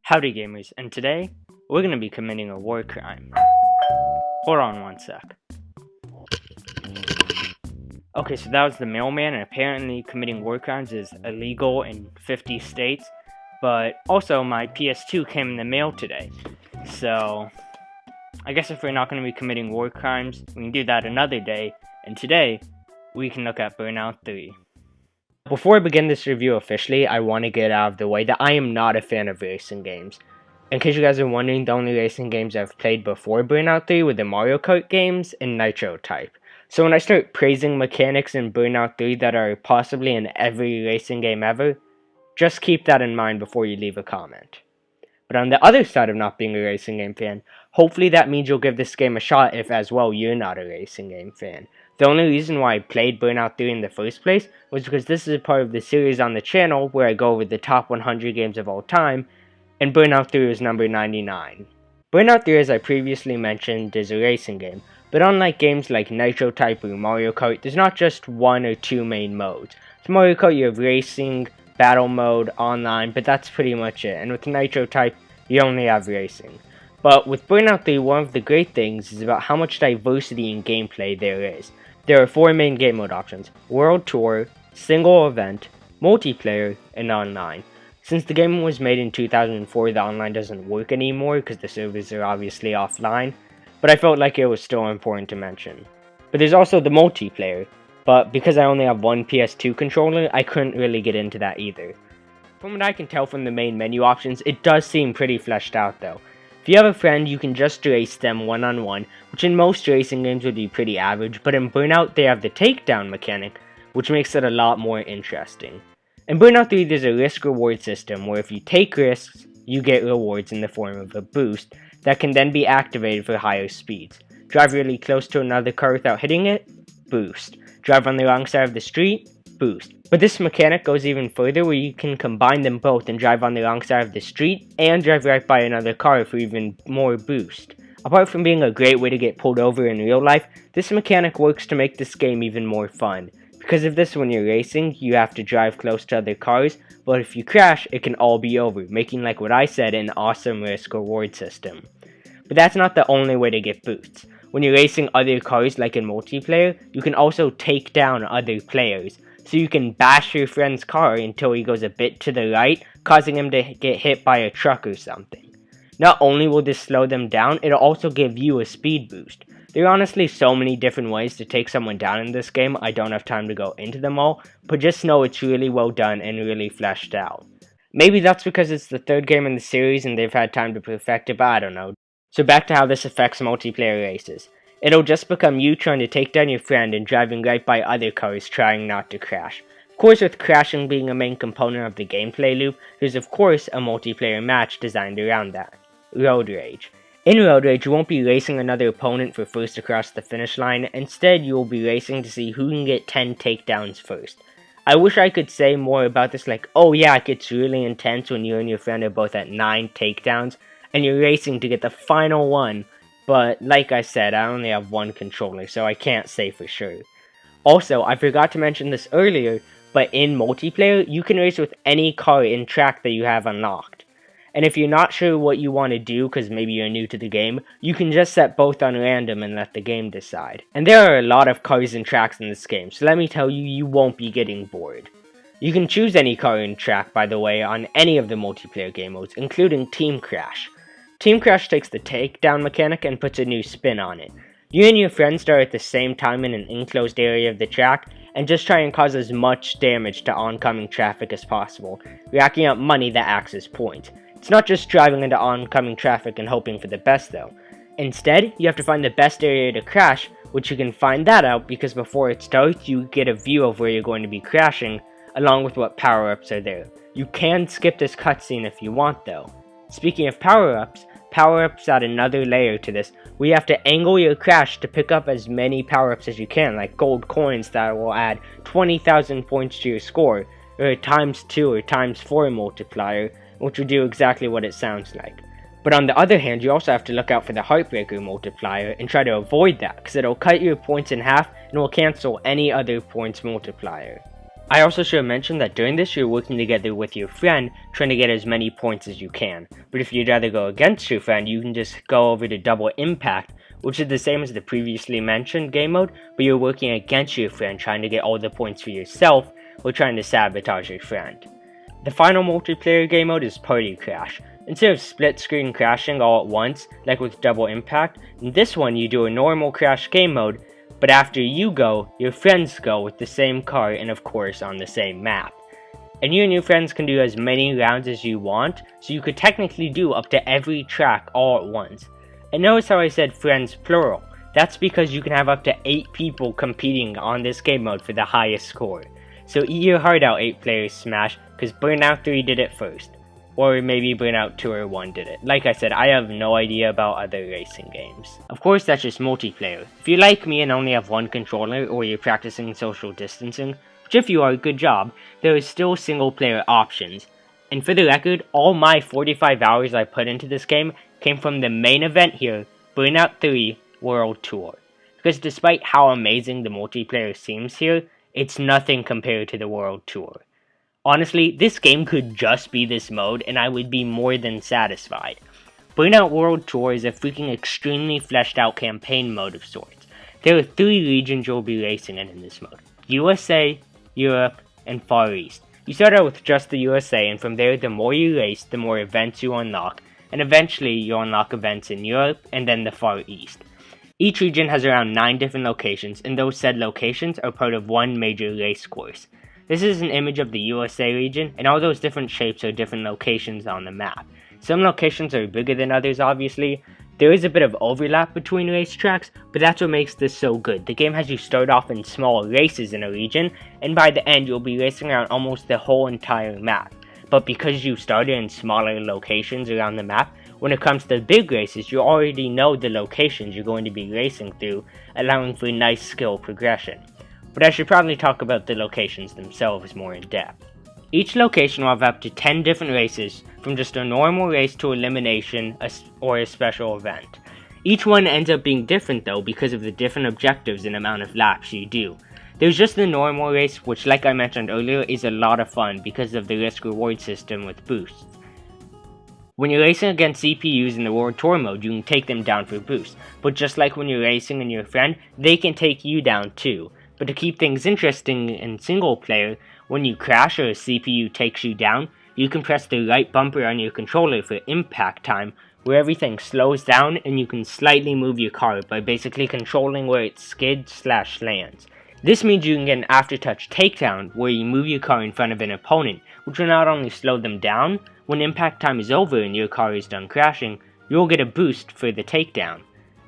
Howdy gamers, and today, we're going to be committing a war crime. Hold on one sec. Okay, so that was the mailman, and apparently committing war crimes is illegal in 50 states, but also my PS2 came in the mail today. So, I guess if we're not going to be committing war crimes, we can do that another day, and today, we can look at Burnout 3. Before I begin this review officially, I want to get out of the way that I am not a fan of racing games. In case you guys are wondering, the only racing games I've played before Burnout 3 were the Mario Kart games and Nitro type. So when I start praising mechanics in Burnout 3 that are possibly in every racing game ever, just keep that in mind before you leave a comment. But on the other side of not being a racing game fan, hopefully that means you'll give this game a shot if as well you're not a racing game fan. The only reason why I played Burnout 3 in the first place was because this is a part of the series on the channel where I go over the top 100 games of all time, and Burnout 3 is number 99. Burnout 3, as I previously mentioned, is a racing game, but unlike games like Nitro Type or Mario Kart, there's not just one or two main modes. With Mario Kart you have racing, battle mode, online, but that's pretty much it, and with Nitro Type you only have racing. But with Burnout 3, one of the great things is about how much diversity in gameplay there is. There are 4 main game mode options: World Tour, Single Event, Multiplayer, and Online. Since the game was made in 2004, the online doesn't work anymore because the servers are obviously offline, but I felt like it was still important to mention. But there's also the Multiplayer, but because I only have one PS2 controller, I couldn't really get into that either. From what I can tell from the main menu options, it does seem pretty fleshed out though. If you have a friend, you can just race them one-on-one, which in most racing games would be pretty average, but in Burnout they have the takedown mechanic, which makes it a lot more interesting. In Burnout 3 there's a risk-reward system, where if you take risks, you get rewards in the form of a boost, that can then be activated for higher speeds. Drive really close to another car without hitting it? Boost. Drive on the wrong side of the street? Boost. But this mechanic goes even further, where you can combine them both and drive on the wrong side of the street and drive right by another car for even more boost. Apart from being a great way to get pulled over in real life, this mechanic works to make this game even more fun. Because of this, when you're racing, you have to drive close to other cars, but if you crash, it can all be over, making, like what I said, an awesome risk-reward system. But that's not the only way to get boosts. When you're racing other cars like in multiplayer, you can also take down other players. So you can bash your friend's car until he goes a bit to the right, causing him to get hit by a truck or something. Not only will this slow them down, it'll also give you a speed boost. There are honestly so many different ways to take someone down in this game, I don't have time to go into them all, but just know it's really well done and really fleshed out. Maybe that's because it's the third game in the series and they've had time to perfect it, but I don't know. So back to how this affects multiplayer races. It'll just become you trying to take down your friend and driving right by other cars trying not to crash. Of course, with crashing being a main component of the gameplay loop, there's of course a multiplayer match designed around that. Road Rage. In Road Rage, you won't be racing another opponent for first across the finish line, instead you will be racing to see who can get 10 takedowns first. I wish I could say more about this, like, oh yeah, it gets really intense when you and your friend are both at 9 takedowns, and you're racing to get the final one, but like I said, I only have one controller, so I can't say for sure. Also, I forgot to mention this earlier, but in multiplayer, you can race with any car in track that you have unlocked. And if you're not sure what you want to do, because maybe you're new to the game, you can just set both on random and let the game decide. And there are a lot of cars and tracks in this game, so let me tell you, you won't be getting bored. You can choose any car and track, by the way, on any of the multiplayer game modes, including Team Crash. Team Crash takes the takedown mechanic and puts a new spin on it. You and your friends start at the same time in an enclosed area of the track, and just try and cause as much damage to oncoming traffic as possible, racking up money that acts as points. It's not just driving into oncoming traffic and hoping for the best though. Instead, you have to find the best area to crash, which you can find that out because before it starts, you get a view of where you're going to be crashing, along with what power-ups are there. You can skip this cutscene if you want though. Speaking of power-ups add another layer to this, where you have to angle your crash to pick up as many power-ups as you can, like gold coins that will add 20,000 points to your score, or a ×2 or ×4 multiplier, which will do exactly what it sounds like. But on the other hand, you also have to look out for the Heartbreaker multiplier and try to avoid that, because it'll cut your points in half and will cancel any other points multiplier. I also should mention that during this you're working together with your friend, trying to get as many points as you can. But if you'd rather go against your friend, you can just go over to Double Impact, which is the same as the previously mentioned game mode, but you're working against your friend, trying to get all the points for yourself, or trying to sabotage your friend. The final multiplayer game mode is Party Crash. Instead of split screen crashing all at once, like with Double Impact, in this one you do a normal crash game mode, but after you go, your friends go with the same car and of course on the same map. And you and your friends can do as many rounds as you want, so you could technically do up to every track all at once. And notice how I said friends plural. That's because you can have up to 8 people competing on this game mode for the highest score. So eat your heart out 8 players Smash, because Burnout 3 did it first. Or maybe Burnout 2 or 1 did it. Like I said, I have no idea about other racing games. Of course, that's just multiplayer. If you're like me and only have one controller, or you're practicing social distancing, which if you are, good job, there is still single player options. And for the record, all my 45 hours I put into this game came from the main event here, Burnout 3 World Tour. Because despite how amazing the multiplayer seems here, it's nothing compared to the World Tour. Honestly, this game could just be this mode and I would be more than satisfied. Burnout World Tour is a freaking extremely fleshed out campaign mode of sorts. There are 3 regions you'll be racing in this mode: USA, Europe, and Far East. You start out with just the USA, and from there the more you race, the more events you unlock, and eventually you'll unlock events in Europe and then the Far East. Each region has around 9 different locations, and those said locations are part of one major race course. This is an image of the USA region, and all those different shapes are different locations on the map. Some locations are bigger than others, obviously. There is a bit of overlap between racetracks, but that's what makes this so good. The game has you start off in small races in a region, and by the end you'll be racing around almost the whole entire map. But because you started in smaller locations around the map, when it comes to big races, you already know the locations you're going to be racing through, allowing for nice skill progression. But I should probably talk about the locations themselves more in depth. Each location will have up to 10 different races, from just a normal race to elimination or a special event. Each one ends up being different though because of the different objectives and amount of laps you do. There's just the normal race, which like I mentioned earlier is a lot of fun because of the risk reward system with boosts. When you're racing against CPUs in the World Tour mode, you can take them down for boosts, but just like when you're racing and your friend, they can take you down too. But to keep things interesting in single player, when you crash or a CPU takes you down, you can press the right bumper on your controller for impact time, where everything slows down and you can slightly move your car by basically controlling where it skids/lands. This means you can get an aftertouch takedown, where you move your car in front of an opponent, which will not only slow them down, when impact time is over and your car is done crashing, you'll get a boost for the takedown.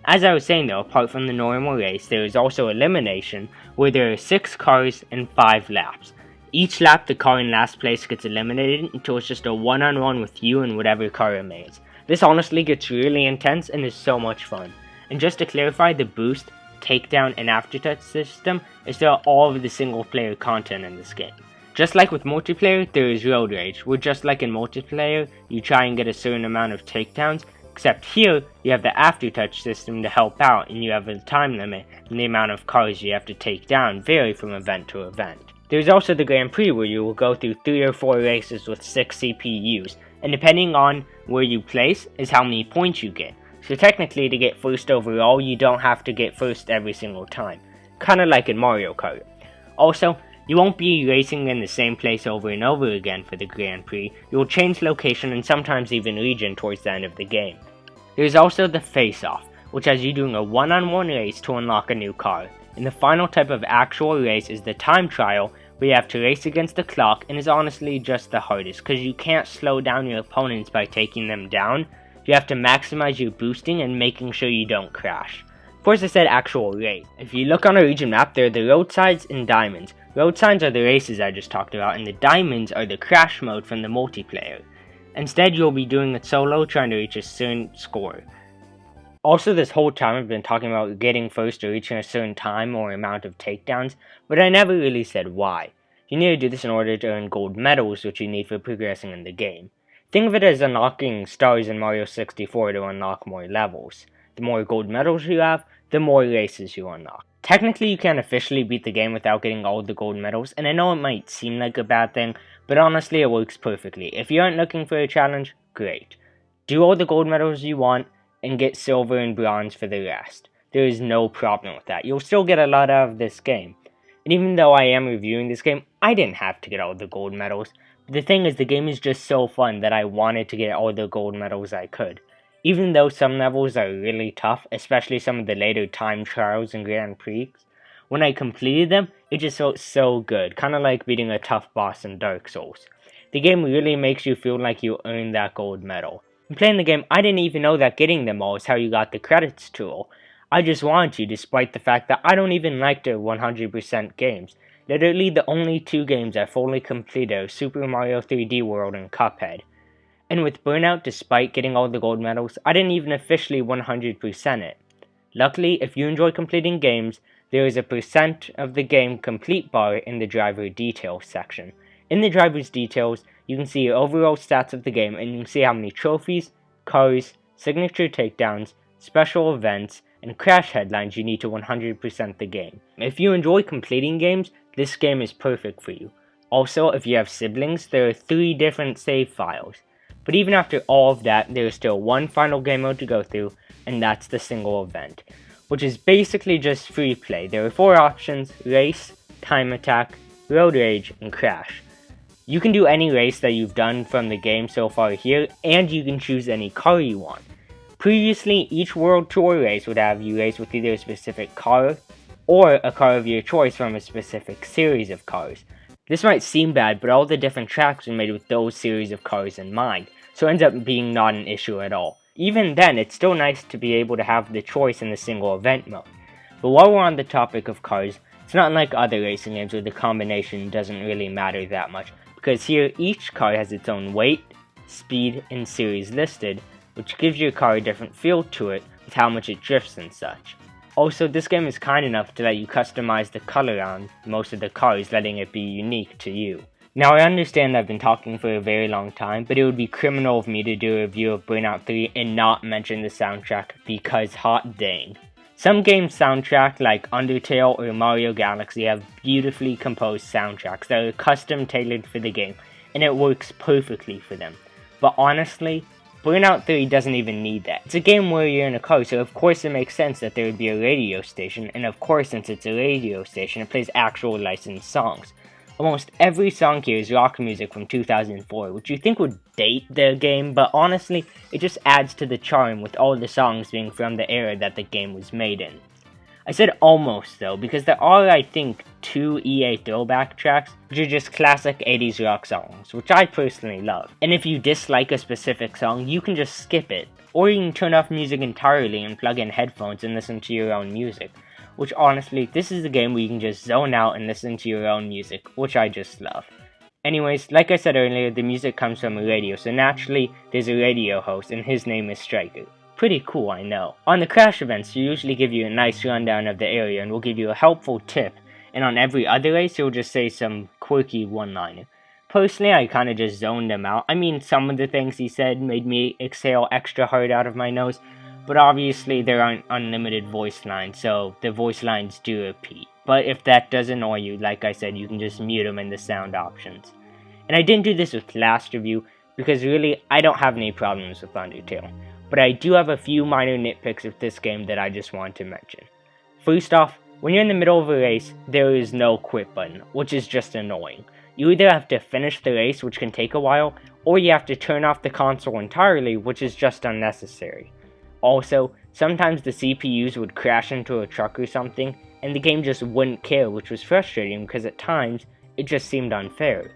As I was saying though, apart from the normal race, there is also elimination, where there are 6 cars and 5 laps. Each lap the car in last place gets eliminated until it's just a one-on-one with you and whatever car remains. This honestly gets really intense and is so much fun. And just to clarify, the boost, takedown, and aftertouch system is still all of the single player content in this game. Just like with multiplayer, there is road rage, where just like in multiplayer, you try and get a certain amount of takedowns, except here, you have the aftertouch system to help out, and you have a time limit, and the amount of cars you have to take down vary from event to event. There's also the Grand Prix, where you will go through 3 or 4 races with 6 CPUs, and depending on where you place, is how many points you get. So technically, to get first overall, you don't have to get first every single time. Kinda like in Mario Kart. Also, you won't be racing in the same place over and over again for the Grand Prix. You'll change location and sometimes even region towards the end of the game. There's also the face-off, which has you doing a one-on-one race to unlock a new car. And the final type of actual race is the time trial, where you have to race against the clock, and is honestly just the hardest, because you can't slow down your opponents by taking them down. You have to maximize your boosting and making sure you don't crash. Of course I said actual race. If you look on a region map, there are the road sides and diamonds. Road signs are the races I just talked about, and the diamonds are the crash mode from the multiplayer. Instead, you'll be doing it solo, trying to reach a certain score. Also, this whole time I've been talking about getting first or reaching a certain time or amount of takedowns, but I never really said why. You need to do this in order to earn gold medals, which you need for progressing in the game. Think of it as unlocking stars in Mario 64 to unlock more levels. The more gold medals you have, the more races you unlock. Technically, you can't officially beat the game without getting all the gold medals, and I know it might seem like a bad thing, but honestly it works perfectly. If you aren't looking for a challenge, great. Do all the gold medals you want, and get silver and bronze for the rest. There is no problem with that. You'll still get a lot out of this game. And even though I am reviewing this game, I didn't have to get all the gold medals. But the thing is, the game is just so fun that I wanted to get all the gold medals I could. Even though some levels are really tough, especially some of the later time trials and Grand Prix, when I completed them, it just felt so good, kind of like beating a tough boss in Dark Souls. The game really makes you feel like you earned that gold medal. In playing the game, I didn't even know that getting them all is how you got the credits tool. I just wanted to, despite the fact that I don't even like the 100% games. Literally, the only 2 games I fully completed are Super Mario 3D World and Cuphead. And with Burnout, despite getting all the gold medals, I didn't even officially 100% it. Luckily, if you enjoy completing games, there is a percent of the game complete bar in the driver details section. In the driver's details, you can see your overall stats of the game, and you can see how many trophies, cars, signature takedowns, special events, and crash headlines you need to 100% the game. If you enjoy completing games, this game is perfect for you. Also, if you have siblings, there are 3 different save files. But even after all of that, there is still one final game mode to go through, and that's the single event, which is basically just free play. There are 4 options: race, time attack, road rage, and crash. You can do any race that you've done from the game so far here, and you can choose any car you want. Previously, each World Tour race would have you race with either a specific car, or a car of your choice from a specific series of cars. This might seem bad, but all the different tracks are made with those series of cars in mind, so it ends up being not an issue at all. Even then, it's still nice to be able to have the choice in the single event mode. But while we're on the topic of cars, it's not like other racing games where the combination doesn't really matter that much, because here each car has its own weight, speed, and series listed, which gives your car a different feel to it with how much it drifts and such. Also, this game is kind enough to let you customize the color on most of the cars, letting it be unique to you. Now, I understand I've been talking for a very long time, but it would be criminal of me to do a review of Burnout 3 and not mention the soundtrack, because hot dang. Some games' soundtrack, like Undertale or Mario Galaxy, have beautifully composed soundtracks that are custom tailored for the game, and it works perfectly for them. But honestly, Burnout 3 doesn't even need that. It's a game where you're in a car, so of course it makes sense that there would be a radio station, and of course since it's a radio station, it plays actual licensed songs. Almost every song here is rock music from 2004, which you think would date the game, but honestly, it just adds to the charm with all the songs being from the era that the game was made in. I said almost though, because there are, I think, 2 EA throwback tracks, which are just classic 80s rock songs, which I personally love. And if you dislike a specific song, you can just skip it. Or you can turn off music entirely and plug in headphones and listen to your own music. Which honestly, this is a game where you can just zone out and listen to your own music, which I just love. Anyways, like I said earlier, the music comes from a radio, so naturally, there's a radio host, and his name is Striker. Pretty cool, I know. On the crash events, they usually give you a nice rundown of the area and will give you a helpful tip, and on every other race, he'll just say some quirky one-liner. Personally, I kinda just zoned them out. I mean, some of the things he said made me exhale extra hard out of my nose, but obviously there aren't unlimited voice lines, so the voice lines do repeat. But if that does annoy you, like I said, you can just mute them in the sound options. And I didn't do this with last review, because really, I don't have any problems with Undertale. But I do have a few minor nitpicks with this game that I just want to mention. First off, when you're in the middle of a race, there is no quit button, which is just annoying. You either have to finish the race, which can take a while, or you have to turn off the console entirely, which is just unnecessary. Also, sometimes the CPUs would crash into a truck or something, and the game just wouldn't care, which was frustrating because at times, it just seemed unfair.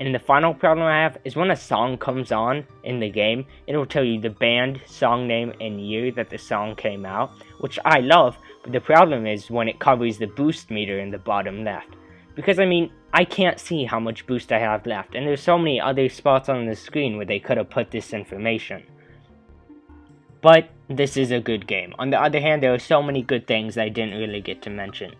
And the final problem I have is when a song comes on in the game, it will tell you the band, song name, and year that the song came out, which I love, but the problem is when it covers the boost meter in the bottom left. Because I mean, I can't see how much boost I have left, and there's so many other spots on the screen where they could have put this information. But this is a good game. On the other hand, there are so many good things I didn't really get to mention.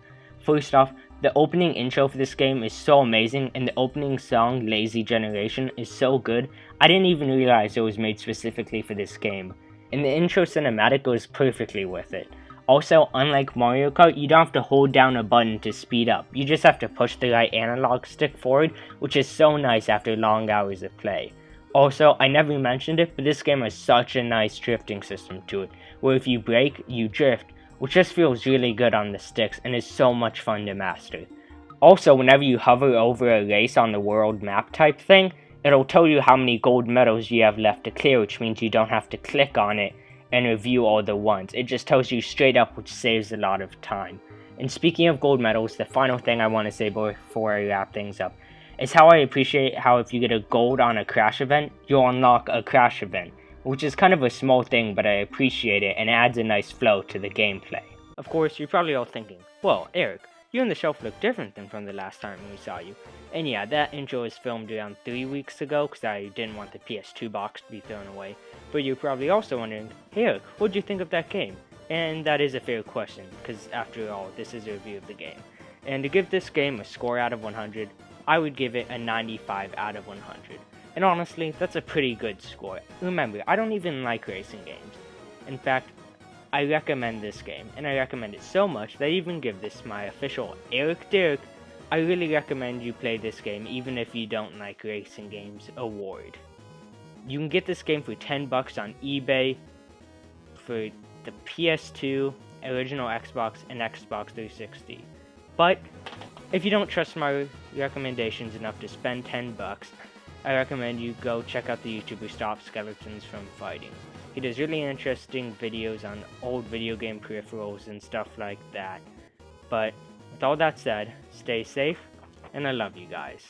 First off, the opening intro for this game is so amazing, and the opening song, Lazy Generation, is so good, I didn't even realize it was made specifically for this game. And the intro cinematic goes perfectly with it. Also, unlike Mario Kart, you don't have to hold down a button to speed up. You just have to push the right analog stick forward, which is so nice after long hours of play. Also, I never mentioned it, but this game has such a nice drifting system to it, where if you brake, you drift, which just feels really good on the sticks and is so much fun to master. Also, whenever you hover over a race on the world map type thing, it'll tell you how many gold medals you have left to clear, which means you don't have to click on it and review all the ones. It just tells you straight up, which saves a lot of time. And speaking of gold medals, the final thing I want to say before I wrap things up is how I appreciate how if you get a gold on a crash event, you'll unlock a crash event, which is kind of a small thing, but I appreciate it and adds a nice flow to the gameplay. Of course, you're probably all thinking, well, Eric, you and the shelf look different than from the last time we saw you. And yeah, that intro was filmed around 3 weeks ago because I didn't want the PS2 box to be thrown away. But you're probably also wondering, hey Eric, what'd you think of that game? And that is a fair question, because after all, this is a review of the game. And to give this game a score out of 100, I would give it a 95 out of 100. And honestly, that's a pretty good score. Remember, I don't even like racing games. In fact, I recommend this game, and I recommend it so much that I even give this my official Eric Derek, I really recommend you play this game even if you don't like racing games award. You can get this game for $10 on eBay for the PS2, original Xbox, and Xbox 360. But if you don't trust my recommendations enough to spend $10, I recommend you go check out the YouTuber Stop Skeletons from Fighting. He does really interesting videos on old video game peripherals and stuff like that. But with all that said, stay safe, and I love you guys.